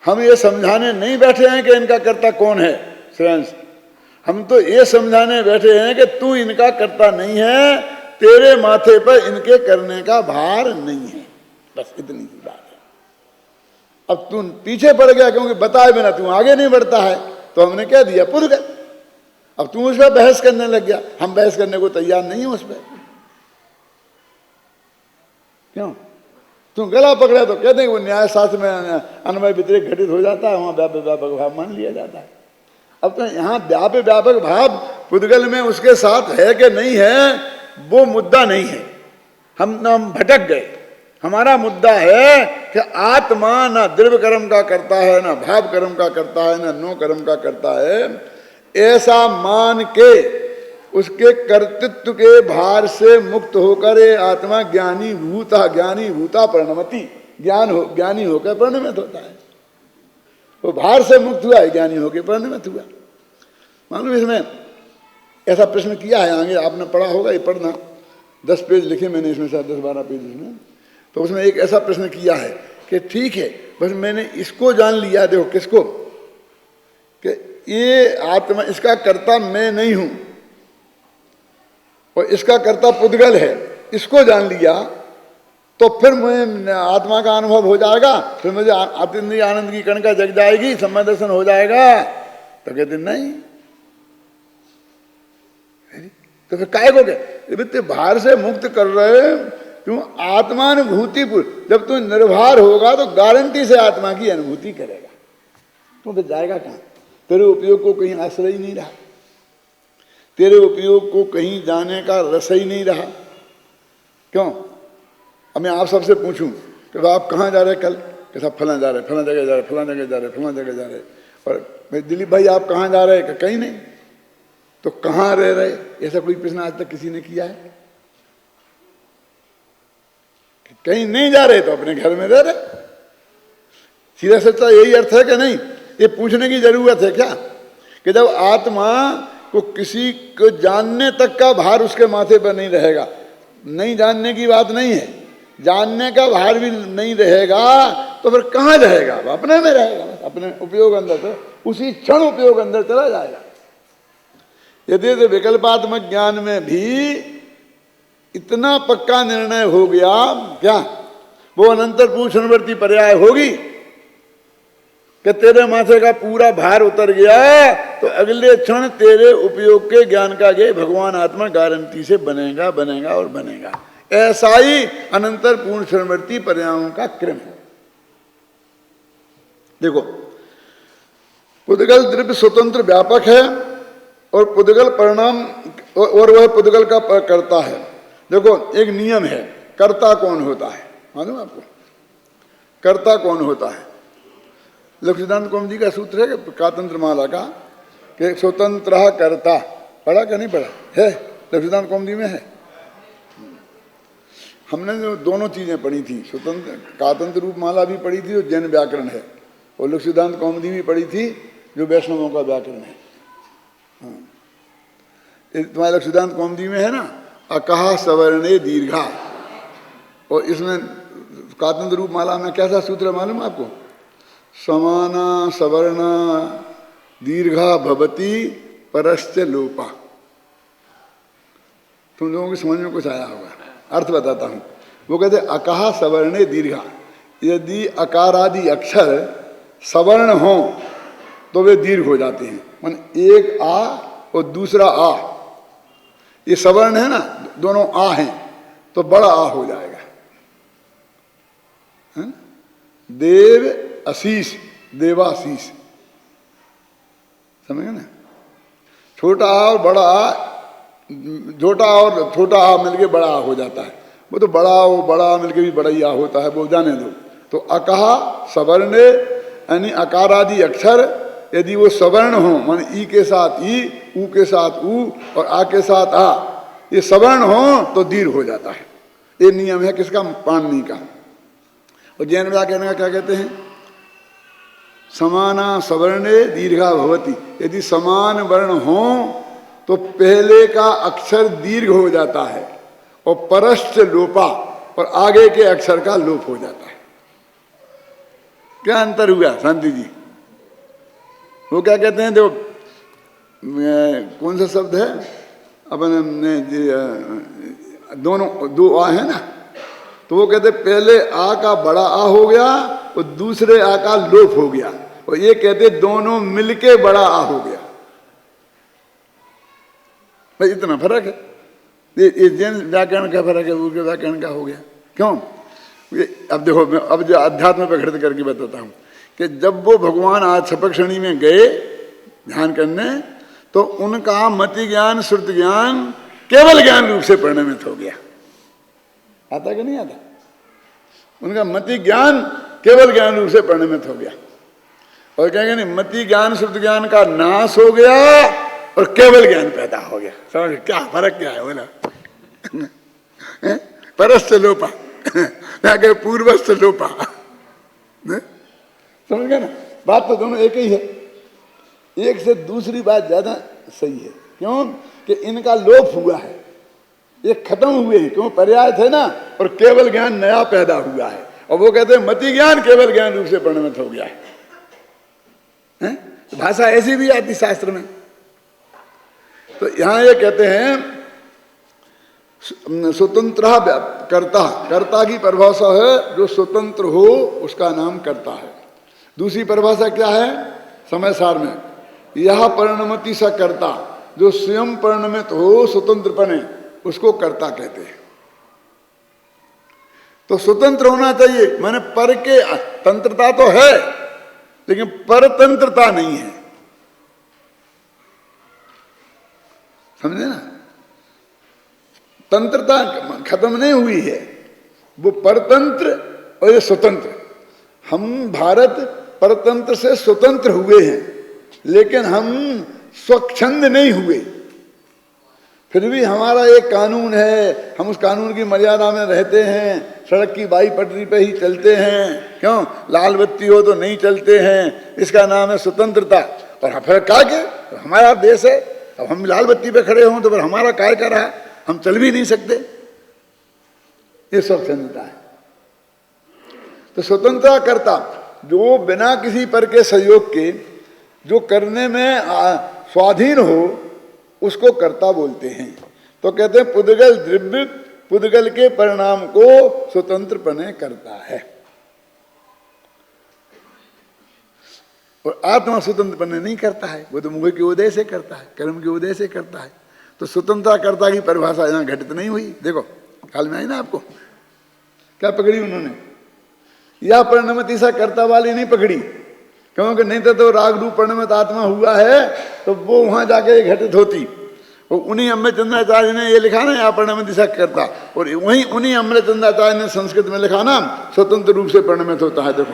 हम ये समझाने नहीं बैठे हैं कि इनका कर्ता कौन है श्रेयांश, हम तो ये समझाने बैठे हैं कि तू इनका कर्ता नहीं है, तेरे माथे पर इनके करने का भार नहीं है, बस इतनी सी बात है। अब तू पीछे पड़ गया क्योंकि बताए बिना तू आगे नहीं बढ़ता है, तो हमने कह दिया पुद्गल। अब तू उस पर बहस करने लग गया, हम बहस करने को तैयार नहीं है उस पर। क्यों? तू गला पकड़ा तो कहते हैं वो न्याय शास्त्र में अन्वय व्यतिरेक घटित हो जाता है, वहां व्यापक व्यापक भाव मान लिया जाता है। अब तो यहाँ व्यापक व्यापक भाव पुद्गल में उसके साथ है कि नहीं है, वो मुद्दा नहीं है। हम भटक गए। हमारा मुद्दा है कि आत्मा ना द्रव्य कर्म का करता है, ना भाव कर्म का करता है, ना नो कर्म का करता है। ऐसा मान के उसके कर्तृत्व के भार से मुक्त होकर ये आत्मा ज्ञानी भूता परिणमति, ज्ञानी होकर परिणमित होता है। वो भार से मुक्त हुआ है, ज्ञानी होकर परिणमित हुआ। मालूम इसमें ऐसा प्रश्न किया है, आगे आपने पढ़ा होगा, ये पढ़ना 10 पेज लिखे मैंने इसमें, शायद 10-12 पेज इसमें। तो उसमें एक ऐसा प्रश्न किया है कि ठीक है बस मैंने इसको जान लिया, देखो किसको, कि ये आत्मा इसका कर्ता मैं नहीं हूं और इसका कर्ता पुद्गल है, इसको जान लिया तो फिर मुझे आत्मा का अनुभव हो जाएगा, फिर मुझे आत्मेंद्रिय आनंद की कण का जग जाएगी, समय दर्शन हो जाएगा। तो कहते नहीं, तो फिर काय को क्या भार से मुक्त कर रहे क्यों? आत्मानुभूति, जब तू निर्भर होगा तो गारंटी से आत्मा की अनुभूति करेगा। तो फिर जाएगा कहां? तेरे उपयोग को कहीं आश्रय ही नहीं रहा, तेरे उपयोग को कहीं जाने का रस ही नहीं रहा। क्यों? अब मैं आप सबसे पूछूं कि आप कहाँ जा रहे कल, कि सब फला जा रहे, फला जगह जा रहे, फला जगह जा रहे, फला जगह जा रहे, और मैं दिलीप भाई आप कहाँ जा रहे? कहीं नहीं। तो कहाँ रह रहे? ऐसा कोई प्रश्न आज तक किसी ने किया है? कहीं नहीं जा रहे तो अपने घर में रह रहे। सीधा सच्चा यही अर्थ है कि नहीं? ये पूछने की जरूरत है क्या कि जब आत्मा को किसी को जानने तक का भार उसके माथे पर नहीं रहेगा, नहीं जानने की बात नहीं है, जानने का भार भी नहीं रहेगा, तो फिर कहाँ रहेगा? अपने में रहेगा, अपने उपयोग अंदर से उसी क्षण उपयोग अंदर चला जाएगा। यदि विकल्पात्मक ज्ञान में भी इतना पक्का निर्णय हो गया क्या, वो अनंतर पूषणवर्ती पर्याय होगी कि तेरे माथे का पूरा भार उतर गया, तो अगले क्षण तेरे उपयोग के ज्ञान का ये भगवान आत्मा गारंटी से बनेगा बनेगा और बनेगा। ऐसा ही अनंतर पूषणवर्ती पर्यायों का क्रम है। देखो, पुद्गल द्रव्य स्वतंत्र व्यापक है और पुद्गल परिणाम, और वह पुद्गल का कर्ता है। देखो एक नियम है, कर्ता कौन होता है मालूम आपको? कर्ता कौन होता है? लक्ष्मीदान कौमुदी का सूत्र है कि कातंत्र माला का, कि स्वतंत्र कर्ता, पढ़ा क्या नहीं पढ़ा है? लक्ष्मीदान कौमुदी में है। हमने जो दोनों चीजें पढ़ी थी, स्वतंत्र कातंत्र रूप माला भी पढ़ी थी और जैन व्याकरण है, और लक्ष्मीदांत कौमुदी भी पढ़ी थी जो वैष्णवों का व्याकरण है। हाँ, तुम्हारे लक्ष्मीदांत कौमुदी में है ना, अकहा सवर्णे दीर्घा, और इसमें कातंद रूप माला में कैसा सूत्र मालूम आपको? समाना सवर्णा दीर्घा भवती परश्च लोपा। तुम लोगों की समझ में कुछ आया होगा, अर्थ बताता हूं। वो कहते अकहा सवर्णे दीर्घा, यदि अकारादि अक्षर सवर्ण हो तो वे दीर्घ हो जाते हैं। मान एक आ और दूसरा आ, ये सवर्ण है ना, दोनों आ हैं तो बड़ा आ हो जाएगा। है? देव आशीष, देवाशीष, समझ गए ना? छोटा आ और बड़ा आ, छोटा आ और छोटा आ मिलके बड़ा आ हो जाता है। वो तो बड़ा वो बड़ा मिलके भी बड़ा ही आ होता है, वो जाने दो। तो अकहा सवर्ण यानी अकारादि अक्षर यदि वो सवर्ण हो, मान ई के साथ ई, ऊ के साथ ऊ और आ के साथ आ, ये सवर्ण हो तो दीर्घ हो जाता है। ये नियम है किसका? पाणिनि का। और जैन व्याकरण का क्या कहते हैं? समाना सवर्णे दीर्घा भवती, यदि समान वर्ण हो तो पहले का अक्षर दीर्घ हो जाता है और परश्च लोपा, और आगे के अक्षर का लोप हो जाता है। क्या अंतर हुआ शांति जी? वो क्या कहते हैं? देखो कौन सा शब्द है अपन दोनों दो आ है ना, तो वो कहते पहले आ का बड़ा आ हो गया और दूसरे आ का लोप हो गया, और ये कहते दोनों मिलके बड़ा आ हो गया। भाई इतना फर्क है। ये जैन व्याकरण का फर्क है, उनके व्याकरण का हो गया। क्यों? अब देखो, मैं अब जो अध्यात्म पर खड़े करके बताता हूं कि जब वो भगवान आज छपक श्रेणी में गए ध्यान करने, तो उनका मति ज्ञान श्रुति ज्ञान केवल ज्ञान रूप से परिणमित हो गया। आता कि नहीं आता? उनका मति ज्ञान केवल ज्ञान रूप से परिणमित हो गया। और क्या कहते हैं? मति ज्ञान श्रुति ज्ञान का नाश हो गया और केवल ज्ञान पैदा हो गया। समझ क्या फर्क क्या है? बोला परश्च लोपा, पूर्वश्च लोपा। समझ गए ना? बात तो दोनों एक ही है। एक से दूसरी बात ज्यादा सही है। क्यों? कि इनका लोप हुआ है, ये खत्म हुए हैं। क्यों? पर्याय थे ना, और केवल ज्ञान नया पैदा हुआ है। और वो कहते हैं मति ज्ञान केवल ज्ञान रूप से परिणमित हो गया है। तो भाषा ऐसी भी आती शास्त्र में। तो यहां ये कहते हैं स्वतंत्र कर्ता, कर्ता की परिभाषा है जो स्वतंत्र हो उसका नाम कर्ता है। दूसरी परिभाषा क्या है समय सार में? यह परिणमति स कर्ता, जो स्वयं परिणमित हो स्वतंत्रपने, उसको कर्ता कहते हैं। तो स्वतंत्र होना चाहिए, माने पर के तंत्रता तो है लेकिन परतंत्रता नहीं है। समझे ना? तंत्रता खत्म नहीं हुई है, वो परतंत्र और ये स्वतंत्र। हम भारत परतंत्र से स्वतंत्र हुए हैं, लेकिन हम स्वच्छंद नहीं हुए। फिर भी हमारा एक कानून है, हम उस कानून की मर्यादा में रहते हैं, सड़क की बाई पटरी पे ही चलते हैं। क्यों? लाल बत्ती हो तो नहीं चलते हैं, इसका नाम है स्वतंत्रता। और फिर क्या के हमारा देश है, अब हम लाल बत्ती पे खड़े हों तो फिर हमारा काय कर रहा, हम चल भी नहीं सकते। ये स्वतंत्रता है। तो स्वतंत्रता कर्ता जो बिना किसी पर के सहयोग के जो करने में स्वाधीन हो उसको कर्ता बोलते हैं। तो कहते हैं पुद्गल द्रव्य पुद्गल के परिणाम को स्वतंत्रपने करता है, और आत्मा स्वतंत्रपने नहीं करता है। वो तो मुंह के उदय से करता है, कर्म के उदय से करता है। तो स्वतंत्रता कर्ता की परिभाषा यहां घटित नहीं हुई। देखो ख्याल में आई ना आपको? क्या पकड़ी उन्होंने? यह परिणमति सा कर्ता वाली नहीं पकड़ी, क्योंकि नहीं तो राग रूप परिणमित आत्मा हुआ है तो वो वहां जाके घटित होती। और उन्हीं अमृतचंद्राचार्य ने ये लिखा ना, यहाँ परिणमित सा कर्ता, और वहीं उन्हीं अमृतचंद्राचार्य ने संस्कृत में लिखा ना स्वतंत्र रूप से परिणमित होता है। देखो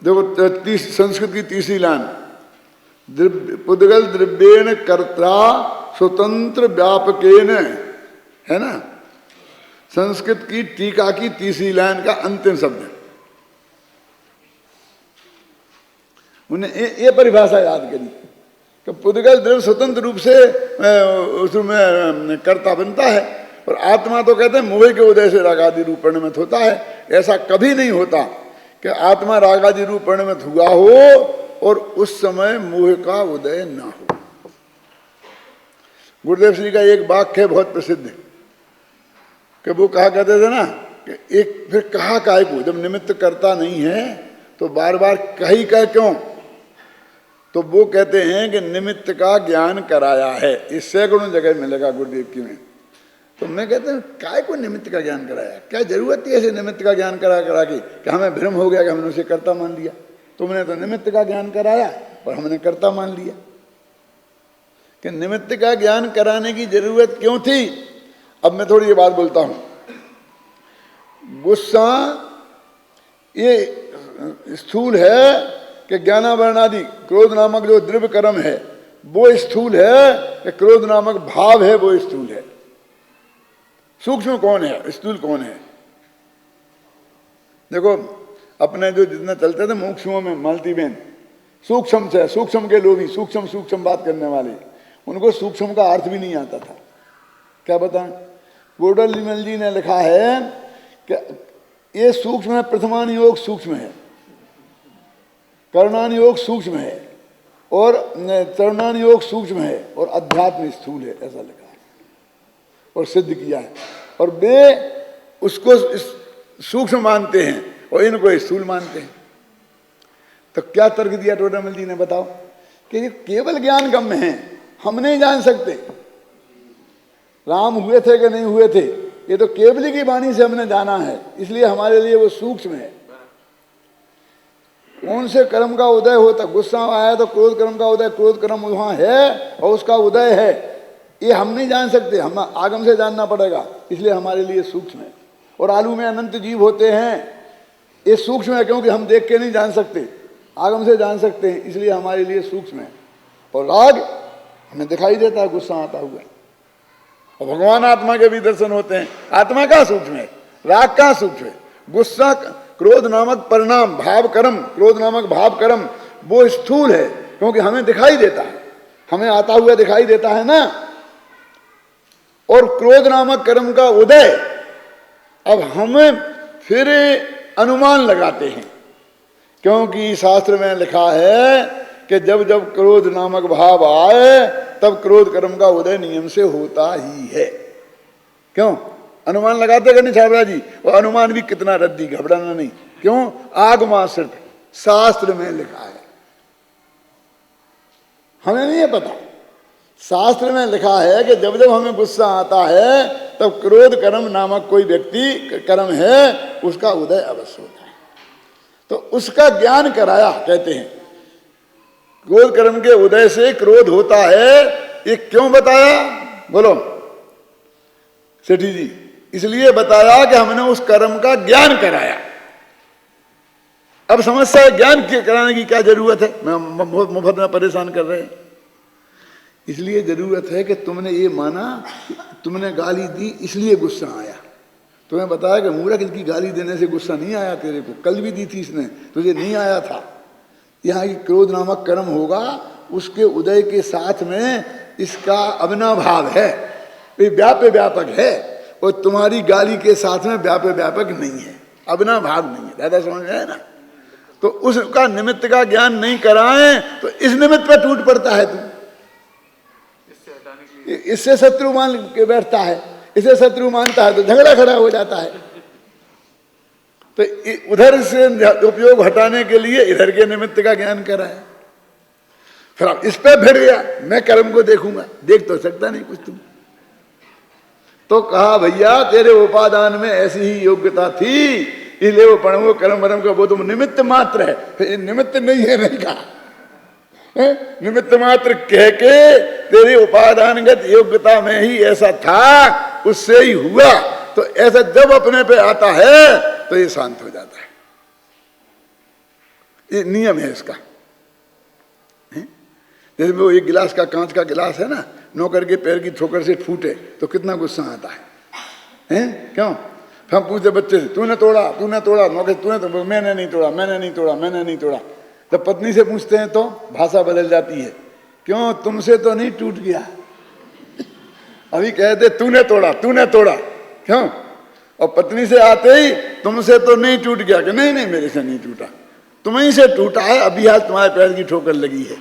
देखो संस्कृत की तीसरी लाइन, पुद्गल द्रव्येण कर्ता स्वतंत्र व्यापकेन, है ना? संस्कृत की टीका की तीसरी लाइन का अंतिम शब्द है। उन्हें ये परिभाषा याद करी कि पुद्गल द्रव्य स्वतंत्र रूप से उसमें कर्ता बनता है, और आत्मा तो कहते हैं मोह के उदय से रागादि रूप परिणमित होता है। ऐसा कभी नहीं होता कि आत्मा रागादि रूप परिणमित हुआ हो और उस समय मोह का उदय ना हो। गुरुदेव श्री का एक वाक्य है बहुत प्रसिद्ध कि वो कहा करते थे ना कि एक फिर कहा काय को, जब निमित्त करता नहीं है तो बार बार कही कह क्यों? तो वो कहते हैं कि निमित्त का ज्ञान कराया है। इस सैकड़ों जगह मिलेगा गुरुदेव की में। तो मैं कहता हूँ काय को निमित्त का ज्ञान कराया? क्या जरूरत है ऐसे निमित्त का ज्ञान करा के कि हमें भ्रम हो गया कि हमने उसे कर्ता मान लिया। तुमने तो निमित्त का ज्ञान कराया और हमने कर्ता मान लिया। कि निमित्त का ज्ञान कराने की जरूरत क्यों थी? अब मैं थोड़ी ये बात बोलता हूं। गुस्सा ये स्थूल है कि ज्ञानावरणादि क्रोध नामक जो द्रव्य कर्म है वो स्थूल है कि क्रोध नामक भाव है वो स्थूल है? सूक्ष्म कौन है, स्थूल कौन है? देखो अपने जो जितना चलते थे मोक्षुओं में मालती बहन, सूक्ष्म से, सूक्ष्म के लोग ही सूक्ष्म बात करने वाले, उनको सूक्ष्म का अर्थ भी नहीं आता था। क्या बताएं? गोडल जी ने लिखा है कि ये सूक्ष्म है, प्रथमान योग सूक्ष्म है, करणान योग सूक्ष्म है और चरणान योग सूक्ष्म है और अध्यात्म स्थूल है, ऐसा लिखा है और सिद्ध किया है। और वे उसको सूक्ष्म मानते हैं और इनको स्थूल मानते हैं। तो क्या तर्क दिया टोडामल जी ने? बताओ कि ये केवल ज्ञान गम्य है, हम नहीं जान सकते राम हुए थे कि नहीं हुए थे, ये तो केवल की वाणी से हमने जाना है, इसलिए हमारे लिए वो सूक्ष्म है। कौन से कर्म का उदय होता? गुस्सा आया तो क्रोध कर्म का उदय, क्रोध कर्म वहां है और उसका उदय है, ये हम नहीं जान सकते, हम आगम से जानना पड़ेगा, इसलिए हमारे लिए सूक्ष्म है। और आलू में अनंत जीव होते हैं, ये सूक्ष्म है क्योंकि हम देख के नहीं जान सकते, आगम से जान सकते हैं, इसलिए हमारे लिए सूक्ष्म है। और राग हमें दिखाई देता है गुस्सा आता हुआ, और भगवान आत्मा के भी दर्शन होते हैं। आत्मा कहाँ सूक्ष्म है, राग कहाँ सूक्ष्म है? गुस्सा क्रोध नामक परिणाम भाव कर्म, क्रोध नामक भाव कर्म वो स्थूल है क्योंकि हमें दिखाई देता है, हमें आता हुआ दिखाई देता है ना। और क्रोध नामक कर्म का उदय, अब हमें फिर अनुमान लगाते हैं क्योंकि शास्त्र में लिखा है कि जब जब क्रोध नामक भाव आए तब क्रोध कर्म का उदय नियम से होता ही है। क्यों अनुमान लगाते नहीं छाबड़ा जी? और अनुमान भी कितना रद्दी, घबराना नहीं। क्यों? आगमाश्रित शास्त्र में लिखा है, हमें नहीं है पता। शास्त्र में लिखा है कि जब जब हमें गुस्सा आता है तब क्रोध कर्म नामक कोई व्यक्ति कर्म है उसका उदय अवश्य होता है। तो उसका ज्ञान कराया, कहते हैं क्रोध कर्म के उदय से क्रोध होता है। ये क्यों बताया बोलो सेठी जी? इसलिए बताया कि हमने उस कर्म का ज्ञान कराया। अब समस्या है ज्ञान कराने की क्या जरूरत है? मुफ्त में परेशान कर रहे हैं। इसलिए जरूरत है कि तुमने ये माना, तुमने गाली दी इसलिए गुस्सा आया। तुम्हें बताया कि मूर्ख, इसकी गाली देने से गुस्सा नहीं आया तेरे को, कल भी दी थी इसने, तुझे नहीं आया था। यहाँ की क्रोध नामक कर्म होगा, उसके उदय के साथ में इसका अविनाभाव है, ये व्याप्य व्यापक है, और तुम्हारी गाली के साथ में व्याप्य व्यापक नहीं है, अविनाभाव नहीं है। दादा समझ में है ना? तो उसका निमित्त का ज्ञान नहीं कराएं तो इस निमित्त पर टूट पड़ता है तू, इससे शत्रु मान के बैठता है, इसे शत्रु मानता है तो झगड़ा खड़ा हो जाता है। तो उधर से उपयोग हटाने के लिए इधर के निमित्त का ज्ञान कराया। फिर अब इस पे भिड़ गया, मैं कर्म को देखूंगा, देख तो सकता नहीं कुछ तुम। तो कहा भैया तेरे उपादान में ऐसी ही योग्यता थी, इसलिए वो पढ़ो कर्म वरम का वो तुम निमित्त मात्र है। फिर निमित्त नहीं है, नहीं कहा निमित्त मात्र कह के तेरी उपादानगत योग्यता में ही ऐसा था, उससे ही हुआ। तो ऐसा जब अपने पे आता है तो ये शांत हो जाता है, ये नियम है इसका। जैसे वो एक गिलास का, कांच का गिलास है ना, नौकर के पैर की ठोकर से फूटे तो कितना गुस्सा आता है? क्यों? हम पूछते बच्चे से, तूने तोड़ा, तूने तोड़ा, नौकर तूने तो, मैंने नहीं तोड़ा, मैंने नहीं तोड़ा, मैंने नहीं तोड़ा। तो पत्नी से पूछते हैं तो भाषा बदल जाती है, क्यों तुमसे तो नहीं टूट गया? अभी कहते तूने तोड़ा, तूने तोड़ा, क्यों? और पत्नी से आते ही तुमसे तो नहीं टूट गया, कि नहीं नहीं मेरे से नहीं टूटा, तुम्हीं से टूटा है, अभी आज तुम्हारे पैर की ठोकर लगी है।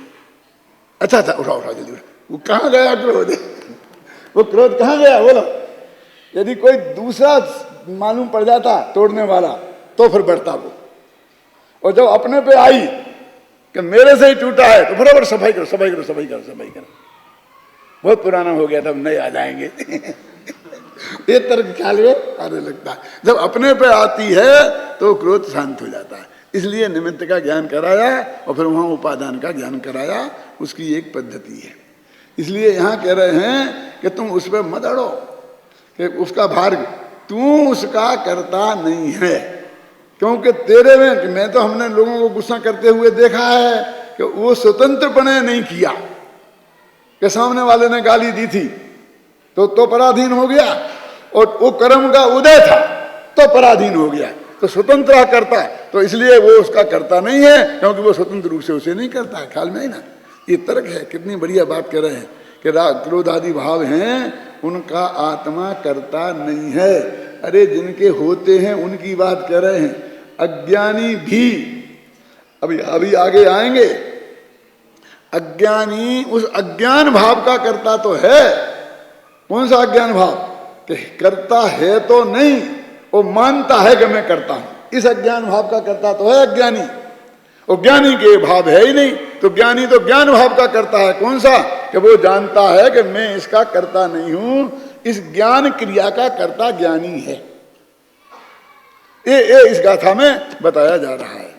अच्छा अच्छा उठाओ उठाओ जल्दी उठाओ। वो कहाँ गया क्रोध? वो क्रोध कहाँ गया बोलो? यदि कोई दूसरा मालूम पड़ जाता तोड़ने वाला तो फिर बढ़ता वो, और जब अपने पे आई कि मेरे से ही टूटा है तो बराबर सफाई करो सफाई करो सफाई करो सफाई करो, बहुत पुराना हो गया था, अब नए आ जाएंगे। ये तर्क ख्याल में आने लगता है। जब अपने पे आती है तो क्रोध शांत हो जाता है। इसलिए निमित्त का ज्ञान कराया और फिर वहां उपादान का ज्ञान कराया, उसकी एक पद्धति है। इसलिए यहां कह रहे हैं कि तुम उस पर मत अड़ो, कि उसका भार तू उसका करता नहीं है, क्योंकि तेरे में, कि मैं तो हमने लोगों को गुस्सा करते हुए देखा है कि वो स्वतंत्रपणे नहीं किया, कि सामने वाले ने गाली दी थी तो पराधीन हो गया, और वो कर्म का उदय था तो पराधीन हो गया, तो स्वतंत्र करता, तो इसलिए वो उसका करता नहीं है, क्योंकि वो स्वतंत्र रूप से उसे नहीं करता है। ख्याल में ही ना, ये तर्क है। कितनी बढ़िया बात कर रहे हैं कि क्रोध आदि भाव हैं उनका आत्मा करता नहीं है। अरे जिनके होते हैं उनकी बात कर रहे हैं। अज्ञानी भी, अभी आगे आएंगे, अज्ञानी उस अज्ञान भाव का करता तो है। कौन सा अज्ञान भाव? कि करता है तो नहीं, वो मानता है कि मैं करता हूं, इस अज्ञान भाव का करता तो है अज्ञानी। और ज्ञानी के भाव है ही नहीं, तो ज्ञानी तो ज्ञान भाव का करता है। कौन सा? कि वो जानता है कि मैं इसका करता नहीं हूं, इस ज्ञान क्रिया का करता ज्ञानी है। ये इस गाथा में बताया जा रहा है।